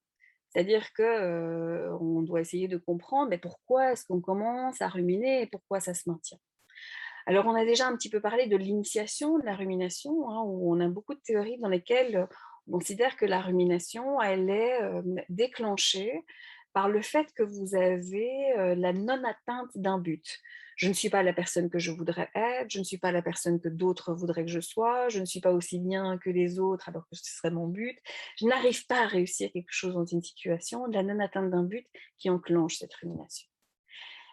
C'est-à-dire qu'on doit essayer de comprendre mais pourquoi est-ce qu'on commence à ruminer et pourquoi ça se maintient. Alors, on a déjà un petit peu parlé de l'initiation de la rumination, hein, où on a beaucoup de théories dans lesquelles on considère que la rumination, elle est déclenchée par le fait que vous avez la non-atteinte d'un but. Je ne suis pas la personne que je voudrais être, je ne suis pas la personne que d'autres voudraient que je sois, je ne suis pas aussi bien que les autres alors que ce serait mon but. Je n'arrive pas à réussir quelque chose dans une situation, de la non-atteinte d'un but qui enclenche cette rumination.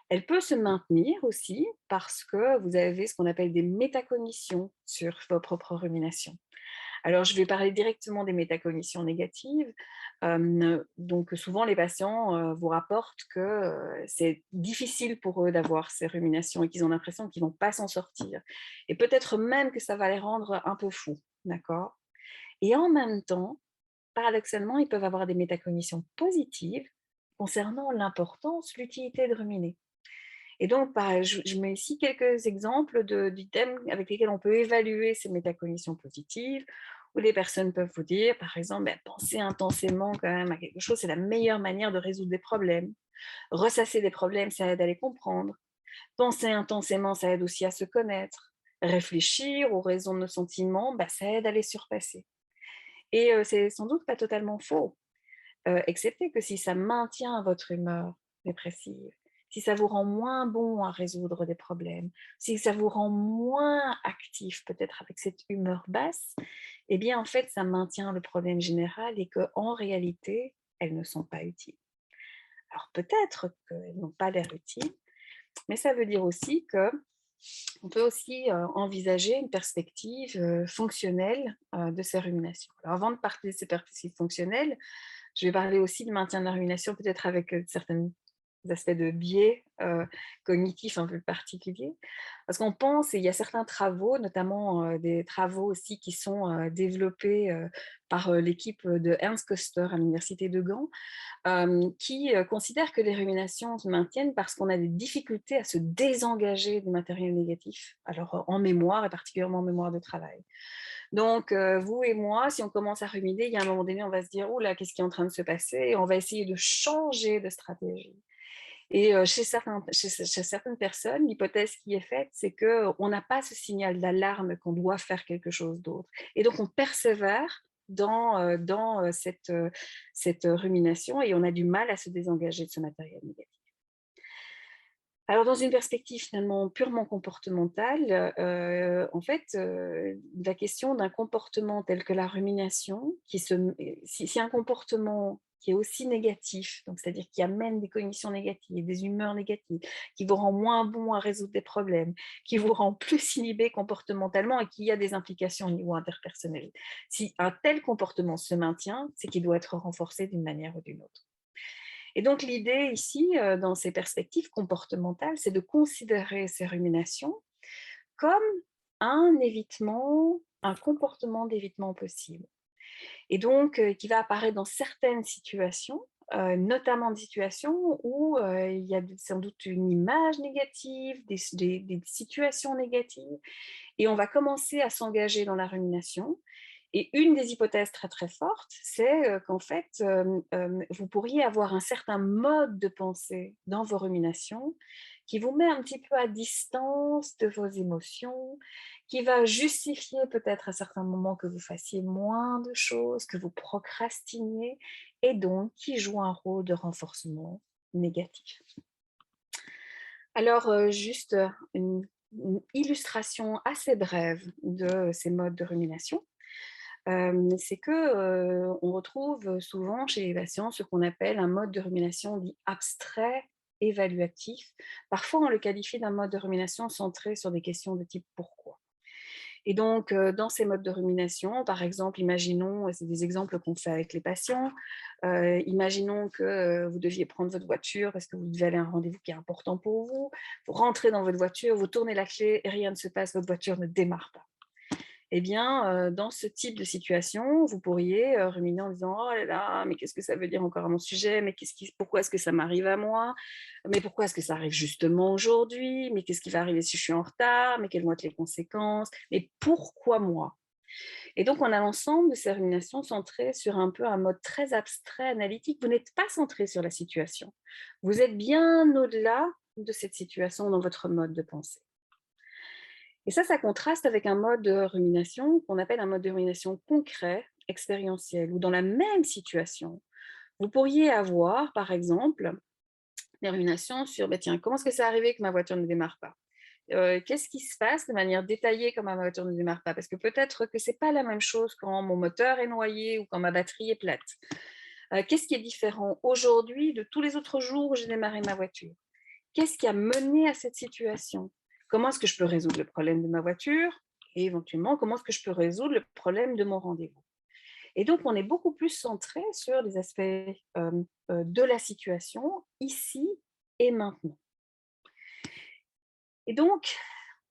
Elle peut se maintenir aussi parce que vous avez ce qu'on appelle des métacognitions sur vos propres ruminations. Alors, je vais parler directement des métacognitions négatives. Donc, souvent, les patients vous rapportent que c'est difficile pour eux d'avoir ces ruminations et qu'ils ont l'impression qu'ils ne vont pas s'en sortir. Et peut-être même que ça va les rendre un peu fous, d'accord? Et en même temps, paradoxalement, ils peuvent avoir des métacognitions positives concernant l'importance, l'utilité de ruminer. Et donc, je mets ici quelques exemples d'items avec lesquels on peut évaluer ces métacognitions positives, où les personnes peuvent vous dire, par exemple, penser intensément quand même à quelque chose, c'est la meilleure manière de résoudre des problèmes. Ressasser des problèmes, ça aide à les comprendre. Penser intensément, ça aide aussi à se connaître. Réfléchir aux raisons de nos sentiments, ça aide à les surpasser. Et c'est sans doute pas totalement faux, excepté que si ça maintient votre humeur dépressive, si ça vous rend moins bon à résoudre des problèmes, si ça vous rend moins actif peut-être avec cette humeur basse, eh bien en fait ça maintient le problème général et qu'en réalité, elles ne sont pas utiles. Alors peut-être qu'elles n'ont pas l'air utiles, mais ça veut dire aussi qu'on peut aussi envisager une perspective fonctionnelle de ces ruminations. Alors avant de parler de ces perspectives fonctionnelles, je vais parler aussi de maintien de la rumination, peut-être avec certains aspects de biais cognitifs un peu particuliers. Parce qu'on pense, et il y a certains travaux, notamment des travaux aussi qui sont développés par l'équipe de Ernst Koester à l'université de Gand, qui considèrent que les ruminations se maintiennent parce qu'on a des difficultés à se désengager du matériel négatif, alors en mémoire et particulièrement en mémoire de travail. Donc, vous et moi, si on commence à ruminer, il y a un moment donné, on va se dire « Oh là, qu'est-ce qui est en train de se passer ?» Et on va essayer de changer de stratégie. Et chez certaines personnes, l'hypothèse qui est faite, c'est qu'on n'a pas ce signal d'alarme qu'on doit faire quelque chose d'autre. Et donc, on persévère dans cette rumination et on a du mal à se désengager de ce matériel négatif. Alors, dans une perspective finalement purement comportementale, en fait, la question d'un comportement tel que la rumination, si un comportement qui est aussi négatif, donc c'est-à-dire qui amène des cognitions négatives, des humeurs négatives, qui vous rend moins bon à résoudre des problèmes, qui vous rend plus inhibé comportementalement et qui a des implications au niveau interpersonnel. Si un tel comportement se maintient, c'est qu'il doit être renforcé d'une manière ou d'une autre. Et donc l'idée ici, dans ces perspectives comportementales, c'est de considérer ces ruminations comme un comportement d'évitement possible. Et donc, qui va apparaître dans certaines situations, notamment des situations où il y a sans doute une image négative, des situations négatives, et on va commencer à s'engager dans la rumination. Et une des hypothèses très très fortes, c'est qu'en fait, vous pourriez avoir un certain mode de pensée dans vos ruminations qui vous met un petit peu à distance de vos émotions, qui va justifier peut-être à certains moments que vous fassiez moins de choses, que vous procrastiniez, et donc qui joue un rôle de renforcement négatif. Alors, juste une illustration assez brève de ces modes de rumination. C'est que on retrouve souvent chez les patients ce qu'on appelle un mode de rumination dit abstrait évaluatif. Parfois, on le qualifie d'un mode de rumination centré sur des questions de type pourquoi. Et donc, dans ces modes de rumination, par exemple, imaginons, et c'est des exemples qu'on fait avec les patients, imaginons que vous deviez prendre votre voiture parce que vous devez aller à un rendez-vous qui est important pour vous. Vous rentrez dans votre voiture, vous tournez la clé et rien ne se passe, votre voiture ne démarre pas. Eh bien, dans ce type de situation, vous pourriez ruminer en disant « Oh là là, mais qu'est-ce que ça veut dire encore à mon sujet? Mais pourquoi est-ce que ça m'arrive à moi? Mais pourquoi est-ce que ça arrive justement aujourd'hui? Mais qu'est-ce qui va arriver si je suis en retard? Mais quelles vont être les conséquences? Mais pourquoi moi ?» Et donc, on a l'ensemble de ces ruminations centrées sur un peu un mode très abstrait, analytique. Vous n'êtes pas centré sur la situation. Vous êtes bien au-delà de cette situation dans votre mode de pensée. Et ça contraste avec un mode de rumination qu'on appelle un mode de rumination concret, expérientiel, où dans la même situation, vous pourriez avoir, par exemple, des ruminations sur « tiens, comment est-ce que c'est arrivé que ma voiture ne démarre pas ? Qu'est-ce qui se passe de manière détaillée quand ma voiture ne démarre pas ? Parce que peut-être que ce n'est pas la même chose quand mon moteur est noyé ou quand ma batterie est plate. Qu'est-ce qui est différent aujourd'hui de tous les autres jours où j'ai démarré ma voiture ? Qu'est-ce qui a mené à cette situation ? Comment est-ce que je peux résoudre le problème de ma voiture ? Et éventuellement, comment est-ce que je peux résoudre le problème de mon rendez-vous ? Et donc, on est beaucoup plus centré sur des aspects de la situation, ici et maintenant. Et donc,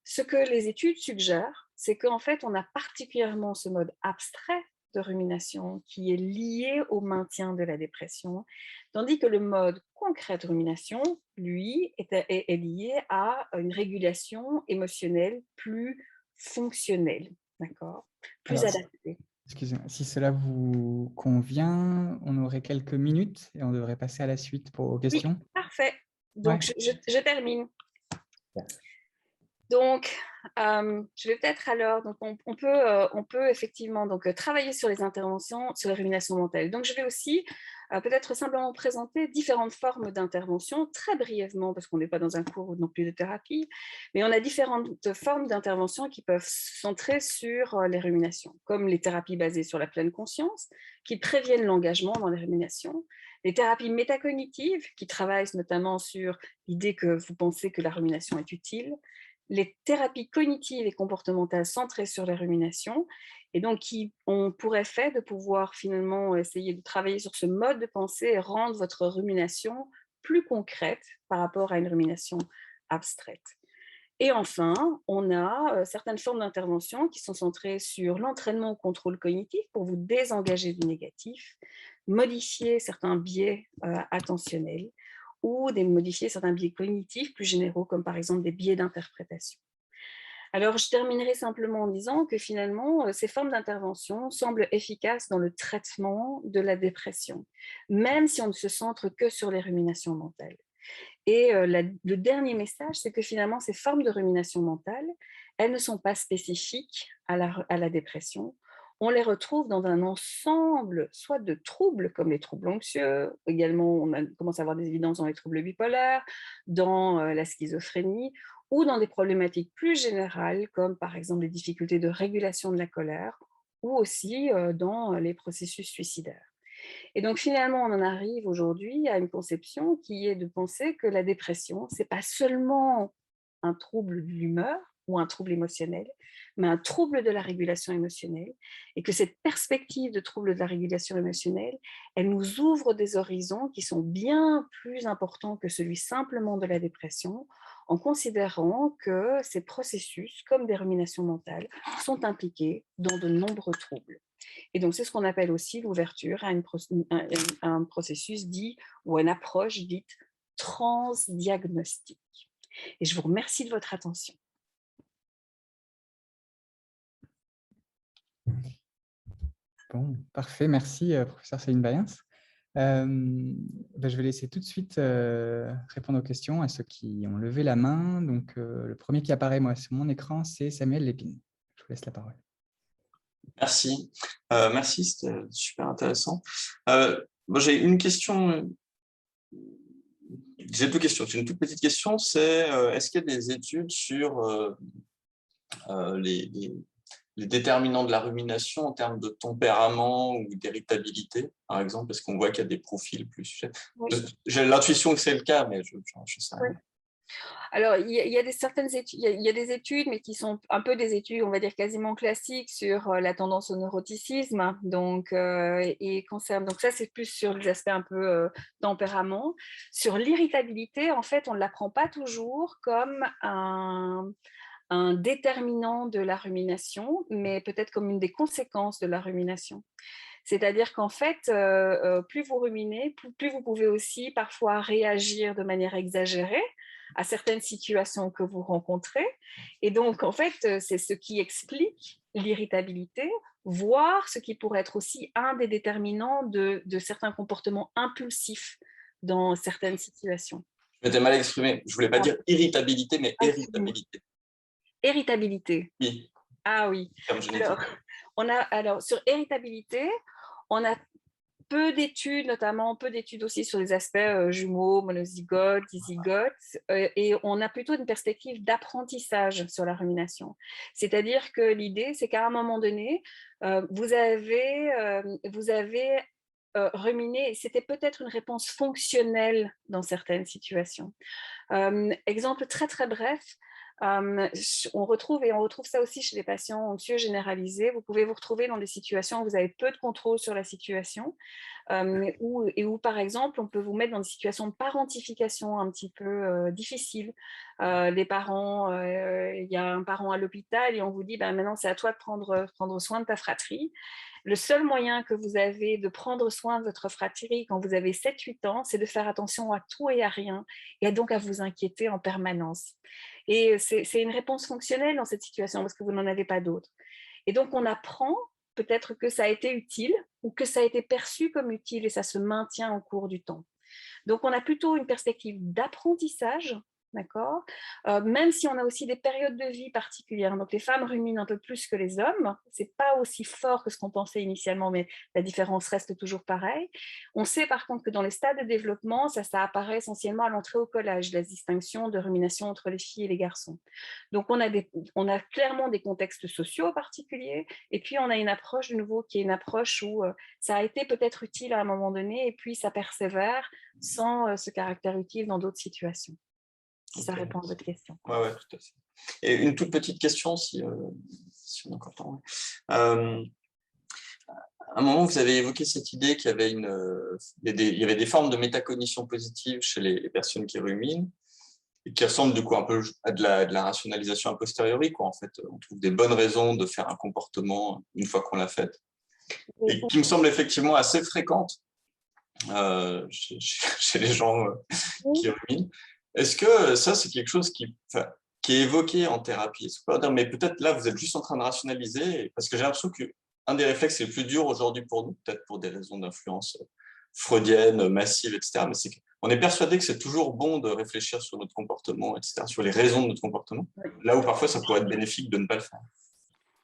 ce que les études suggèrent, c'est qu'en fait, on a particulièrement ce mode abstrait de rumination qui est lié au maintien de la dépression, tandis que le mode concret de rumination, lui, est lié à une régulation émotionnelle plus fonctionnelle, d'accord, plus Alors, adaptée. excusez-moi, si cela vous convient, on aurait quelques minutes et on devrait passer à la suite aux Oui, questions. parfait. Ouais. Donc, je termine. Donc, je vais peut-être alors, donc on peut effectivement donc, travailler sur les interventions, sur les ruminations mentales. Donc, je vais aussi peut-être simplement présenter différentes formes d'intervention, très brièvement, parce qu'on n'est pas dans un cours non plus de thérapie, mais on a différentes formes d'intervention qui peuvent se centrer sur les ruminations, comme les thérapies basées sur la pleine conscience, qui préviennent l'engagement dans les ruminations, les thérapies métacognitives, qui travaillent notamment sur l'idée que vous pensez que la rumination est utile, les thérapies cognitives et comportementales centrées sur les ruminations, et donc qui ont pour effet de pouvoir finalement essayer de travailler sur ce mode de pensée et rendre votre rumination plus concrète par rapport à une rumination abstraite. Et enfin, on a certaines formes d'intervention qui sont centrées sur l'entraînement au contrôle cognitif pour vous désengager du négatif, modifier certains biais attentionnels, ou modifier certains biais cognitifs plus généraux, comme par exemple des biais d'interprétation. Alors, je terminerai simplement en disant que finalement, ces formes d'intervention semblent efficaces dans le traitement de la dépression, même si on ne se centre que sur les ruminations mentales. Et le dernier message, c'est que finalement, ces formes de rumination mentale, elles ne sont pas spécifiques à la dépression. On les retrouve dans un ensemble, soit de troubles comme les troubles anxieux, également on commence à avoir des évidences dans les troubles bipolaires, dans la schizophrénie, ou dans des problématiques plus générales comme par exemple les difficultés de régulation de la colère, ou aussi dans les processus suicidaires. Et donc finalement, on en arrive aujourd'hui à une conception qui est de penser que la dépression, ce n'est pas seulement un trouble de l'humeur ou un trouble émotionnel, mais un trouble de la régulation émotionnelle, et que cette perspective de trouble de la régulation émotionnelle, elle nous ouvre des horizons qui sont bien plus importants que celui simplement de la dépression, en considérant que ces processus, comme des ruminations mentales, sont impliqués dans de nombreux troubles. Et donc, c'est ce qu'on appelle aussi l'ouverture à un processus dit, ou une approche dite transdiagnostique. Et je vous remercie de votre attention. Bon, parfait, merci professeur Céline Bayens. Je vais laisser tout de suite répondre aux questions à ceux qui ont levé la main. Donc, le premier qui apparaît moi, sur mon écran, c'est Samuel Lépine. Je vous laisse la parole. Merci. Merci, c'était super intéressant. J'ai une question. J'ai deux questions. J'ai une toute petite question, c'est est-ce qu'il y a des études sur les déterminants de la rumination en termes de tempérament ou d'héritabilité, par exemple, parce qu'on voit qu'il y a des profils plus... Oui. J'ai l'intuition que c'est le cas, mais je sais rien. Oui. Alors, il y a certaines études, il y a des études, mais qui sont un peu des études, on va dire quasiment classiques, sur la tendance au neuroticisme. Donc, et concerne, donc ça, c'est plus sur les aspects un peu tempérament. Sur l'irritabilité, en fait, on ne l'apprend pas toujours comme un déterminant de la rumination, mais peut-être comme une des conséquences de la rumination. C'est-à-dire qu'en fait, plus vous ruminez, plus vous pouvez aussi parfois réagir de manière exagérée à certaines situations que vous rencontrez. Et donc, en fait, c'est ce qui explique l'irritabilité, voire ce qui pourrait être aussi un des déterminants de certains comportements impulsifs dans certaines situations. Je m'étais mal exprimé. Je ne voulais pas dire irritabilité, mais héritabilité. Héritabilité. Oui. Ah oui. Comme génétique. Alors, sur héritabilité, on a peu d'études, notamment peu d'études aussi sur les aspects jumeaux, monozygotes, dizygotes, et on a plutôt une perspective d'apprentissage sur la rumination. C'est-à-dire que l'idée, c'est qu'à un moment donné, vous avez ruminé, et c'était peut-être une réponse fonctionnelle dans certaines situations. Exemple très très bref, on retrouve ça aussi chez les patients anxieux généralisés. Vous pouvez vous retrouver dans des situations où vous avez peu de contrôle sur la situation, où par exemple on peut vous mettre dans des situations de parentification un petit peu difficiles. Les parents, il y a un parent à l'hôpital et on vous dit maintenant c'est à toi de prendre soin de ta fratrie. Le seul moyen que vous avez de prendre soin de votre fratrie quand vous avez 7-8 ans, c'est de faire attention à tout et à rien, et donc à vous inquiéter en permanence. Et c'est une réponse fonctionnelle dans cette situation parce que vous n'en avez pas d'autre. Et donc on apprend peut-être que ça a été utile ou que ça a été perçu comme utile et ça se maintient au cours du temps. Donc on a plutôt une perspective d'apprentissage, d'accord, même si on a aussi des périodes de vie particulières. Donc les femmes ruminent un peu plus que les hommes, c'est pas aussi fort que ce qu'on pensait initialement, mais la différence reste toujours pareille. On sait par contre que dans les stades de développement, ça apparaît essentiellement à l'entrée au collège, la distinction de rumination entre les filles et les garçons. Donc on a clairement des contextes sociaux particuliers, et puis on a une approche de nouveau qui est une approche où ça a été peut-être utile à un moment donné, et puis ça persévère sans ce caractère utile dans d'autres situations. Si ça répond à votre question. Oui, tout à fait. Et une toute petite question, si on a encore le temps. À un moment, vous avez évoqué cette idée qu'il y avait, il y avait des formes de métacognition positive chez les personnes qui ruminent, et qui ressemblent du coup un peu à de la rationalisation a posteriori, quoi. En fait, on trouve des bonnes raisons de faire un comportement une fois qu'on l'a fait, et qui me semble effectivement assez fréquente chez les gens qui ruminent. Est-ce que ça, c'est quelque chose qui est évoqué en thérapie? Est-ce qu'on peut dire, mais peut-être là, vous êtes juste en train de rationaliser, parce que j'ai l'impression qu'un des réflexes les plus durs aujourd'hui pour nous, peut-être pour des raisons d'influence freudienne, massive, etc., mais c'est qu'on est persuadé que c'est toujours bon de réfléchir sur notre comportement, etc., sur les raisons de notre comportement, là où parfois ça pourrait être bénéfique de ne pas le faire.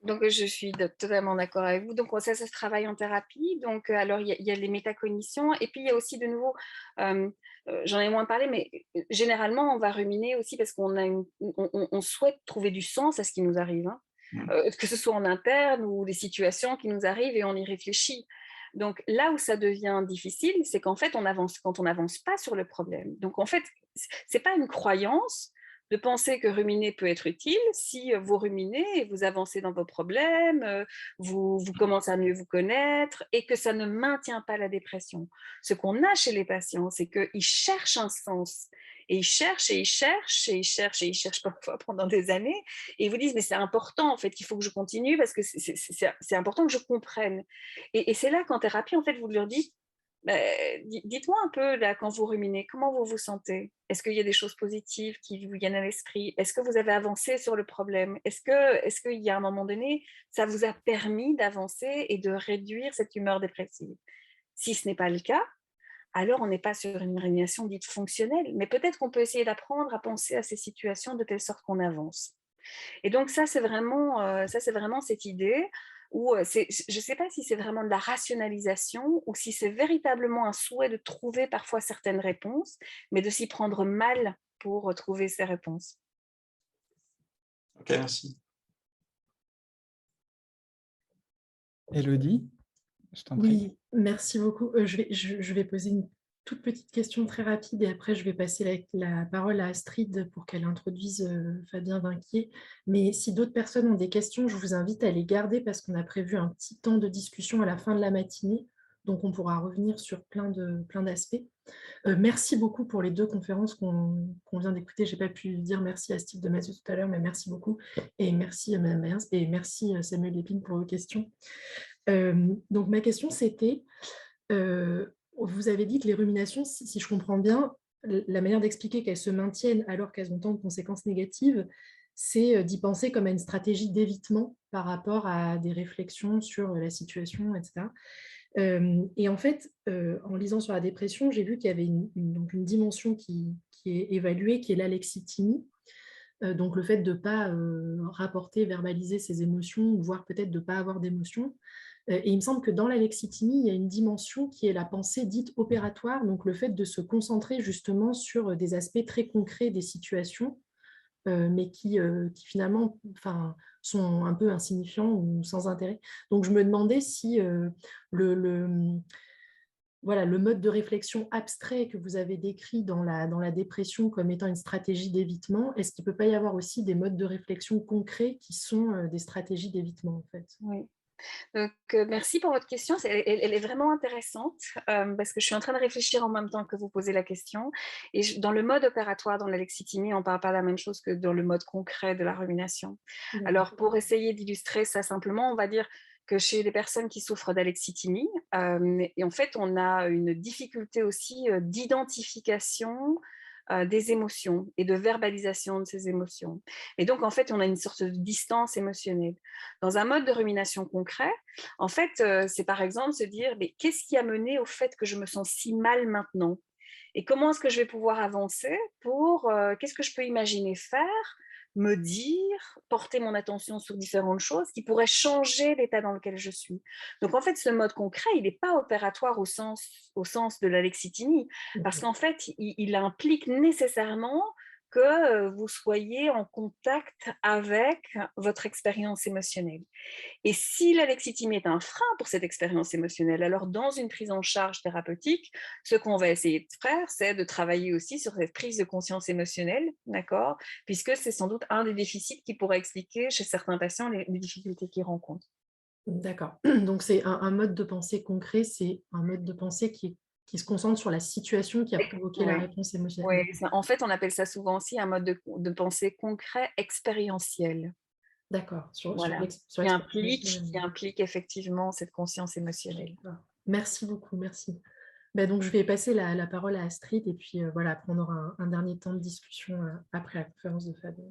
Donc, je suis totalement d'accord avec vous. Donc, ça se travaille en thérapie. Donc, alors, il y a les métacognitions. Et puis, il y a aussi de nouveau, j'en ai moins parlé, mais généralement, on va ruminer aussi parce on souhaite trouver du sens à ce qui nous arrive, hein. Que ce soit en interne ou des situations qui nous arrivent et on y réfléchit. Donc, là où ça devient difficile, c'est qu'en fait, quand on n'avance pas sur le problème. Donc, en fait, ce n'est pas une croyance de penser que ruminer peut être utile. Si vous ruminez et vous avancez dans vos problèmes, vous commencez à mieux vous connaître et que ça ne maintient pas la dépression. Ce qu'on a chez les patients, c'est qu'ils cherchent un sens. Et ils cherchent et ils cherchent et ils cherchent et ils cherchent parfois pendant des années. Et ils vous disent, mais c'est important en fait qu'il faut que je continue parce que c'est important que je comprenne. Et c'est là qu'en thérapie, en fait, vous leur dites, dites-moi un peu, là, quand vous ruminez, comment vous vous sentez? Est-ce qu'il y a des choses positives qui vous viennent à l'esprit? Est-ce que vous avez avancé sur le problème? Est-ce qu'il y a un moment donné, ça vous a permis d'avancer et de réduire cette humeur dépressive? Si ce n'est pas le cas, alors on n'est pas sur une rumination dite fonctionnelle, mais peut-être qu'on peut essayer d'apprendre à penser à ces situations de telle sorte qu'on avance. Et donc ça, c'est vraiment cette idée où je ne sais pas si c'est vraiment de la rationalisation ou si c'est véritablement un souhait de trouver parfois certaines réponses, mais de s'y prendre mal pour trouver ces réponses. Ok, merci. Élodie, je t'en prie. Oui, merci beaucoup. Je vais poser une toute petite question très rapide et après je vais passer la parole à Astrid pour qu'elle introduise Fabien Vinquier. Mais si d'autres personnes ont des questions, je vous invite à les garder parce qu'on a prévu un petit temps de discussion à la fin de la matinée. Donc on pourra revenir sur plein d'aspects. Merci beaucoup pour les 2 conférences qu'on vient d'écouter. Je n'ai pas pu dire merci à Steve de Mathieu tout à l'heure, mais merci beaucoup. Et merci Mme Mayens et merci Samuel Lépine pour vos questions. Donc ma question c'était, vous avez dit que les ruminations, si je comprends bien, la manière d'expliquer qu'elles se maintiennent alors qu'elles ont tant de conséquences négatives, c'est d'y penser comme à une stratégie d'évitement par rapport à des réflexions sur la situation, etc. Et en fait, en lisant sur la dépression, j'ai vu qu'il y avait donc une dimension qui est évaluée, qui est l'alexithymie. Donc le fait de ne pas rapporter, verbaliser ses émotions, voire peut-être de ne pas avoir d'émotions. Et il me semble que dans l'alexithymie, il y a une dimension qui est la pensée dite opératoire, donc le fait de se concentrer justement sur des aspects très concrets des situations, mais qui finalement sont un peu insignifiants ou sans intérêt. Donc je me demandais si voilà, le mode de réflexion abstrait que vous avez décrit dans la dépression comme étant une stratégie d'évitement, est-ce qu'il ne peut pas y avoir aussi des modes de réflexion concrets qui sont des stratégies d'évitement en fait? Oui. Donc, merci pour votre question. Elle est vraiment intéressante parce que je suis en train de réfléchir en même temps que vous posez la question. Et dans le mode opératoire, dans l'alexithymie, on ne parle pas de la même chose que dans le mode concret de la rumination. Alors, pour essayer d'illustrer ça simplement, on va dire que chez les personnes qui souffrent d'alexithymie, et en fait, on a une difficulté aussi d'identification des émotions et de verbalisation de ces émotions. Et donc, en fait, on a une sorte de distance émotionnelle. Dans un mode de rumination concret, en fait, c'est par exemple se dire mais qu'est-ce qui a mené au fait que je me sens si mal maintenant? Et comment est-ce que je vais pouvoir avancer pour qu'est-ce que je peux imaginer faire, me dire, porter mon attention sur différentes choses qui pourraient changer l'état dans lequel je suis. Donc en fait, ce mode concret, il n'est pas opératoire au sens de l'alexithymie, parce qu'en fait, il implique nécessairement que vous soyez en contact avec votre expérience émotionnelle. Et si l'alexithymie est un frein pour cette expérience émotionnelle, alors dans une prise en charge thérapeutique, ce qu'on va essayer de faire, c'est de travailler aussi sur cette prise de conscience émotionnelle, d'accord? Puisque c'est sans doute un des déficits qui pourrait expliquer chez certains patients les difficultés qu'ils rencontrent. D'accord. Donc c'est un mode de pensée concret, c'est un mode de pensée qui se concentre sur la situation qui a provoqué la réponse émotionnelle. Oui, en fait, on appelle ça souvent aussi un mode de pensée concret expérientiel. D'accord. Voilà. Qui implique effectivement cette conscience émotionnelle. Merci beaucoup, merci. Donc, je vais passer la parole à Astrid et puis voilà, après on aura un dernier temps de discussion après la conférence de Fabien.